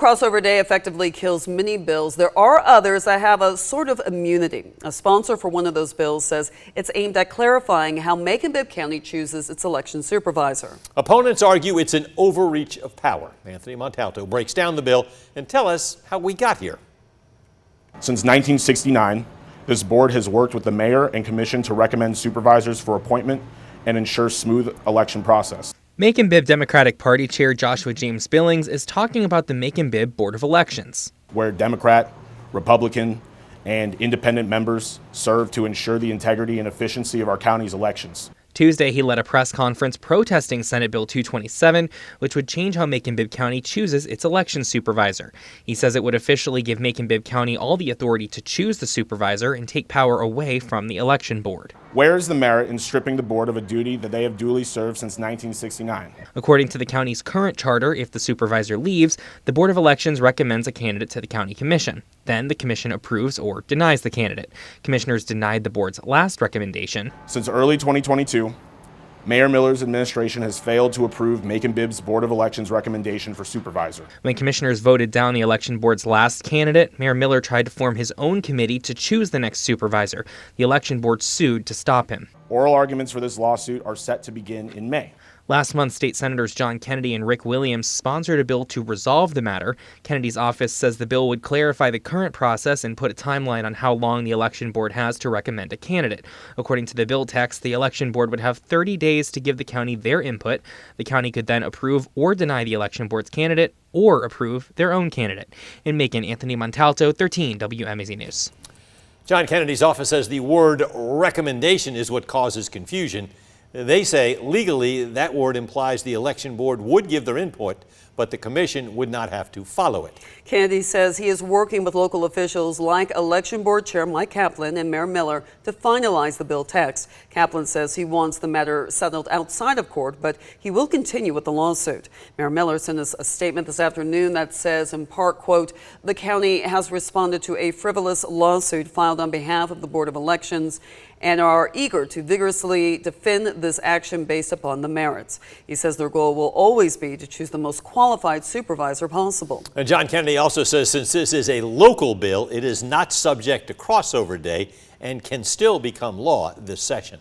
Crossover Day effectively kills many bills. There are others that have a sort of immunity. A sponsor for one of those bills says it's aimed at clarifying how Macon-Bibb County chooses its election supervisor. Opponents argue it's an overreach of power. Anthony Montalto breaks down the bill and tells us how we got here. Since 1969, this board has worked with the mayor and commission to recommend supervisors for appointment and ensure smooth election process. Macon-Bibb Democratic Party Chair Joshua James Billings is talking about the Macon-Bibb Board of Elections, where Democrat, Republican, and independent members serve to ensure the integrity and efficiency of our county's elections. Tuesday, he led a press conference protesting Senate Bill 227, which would change how Macon-Bibb County chooses its election supervisor. He says it would officially give Macon-Bibb County all the authority to choose the supervisor and take power away from the election board. Where is the merit in stripping the board of a duty that they have duly served since 1969? According to the county's current charter, if the supervisor leaves, the Board of Elections recommends a candidate to the county commission. Then the commission approves or denies the candidate. Commissioners denied the board's last recommendation. Since early 2022, Mayor Miller's administration has failed to approve Macon-Bibb's Board of Elections recommendation for supervisor. When commissioners voted down the election board's last candidate, Mayor Miller tried to form his own committee to choose the next supervisor. The election board sued to stop him. Oral arguments for this lawsuit are set to begin in May. Last month, State Senators John Kennedy and Rick Williams sponsored a bill to resolve the matter. Kennedy's office says the bill would clarify the current process and put a timeline on how long the election board has to recommend a candidate. According to the bill text, the election board would have 30 days to give the county their input. The county could then approve or deny the election board's candidate or approve their own candidate. In Macon, Anthony Montalto, 13 WMAZ News. John Kennedy's office says the word recommendation is what causes confusion. They say legally that word implies the election board would give their input, but the commission would not have to follow it. Kennedy says he is working with local officials like election board chair Mike Kaplan and Mayor Miller to finalize the bill text. Kaplan says he wants the matter settled outside of court, but he will continue with the lawsuit. Mayor Miller sent us a statement this afternoon that says, in part, quote, the county has responded to a frivolous lawsuit filed on behalf of the Board of Elections and are eager to vigorously defend this action based upon the merits. He says their goal will always be to choose the most qualified supervisor possible. And John Kennedy also says since this is a local bill, it is not subject to crossover day and can still become law this session.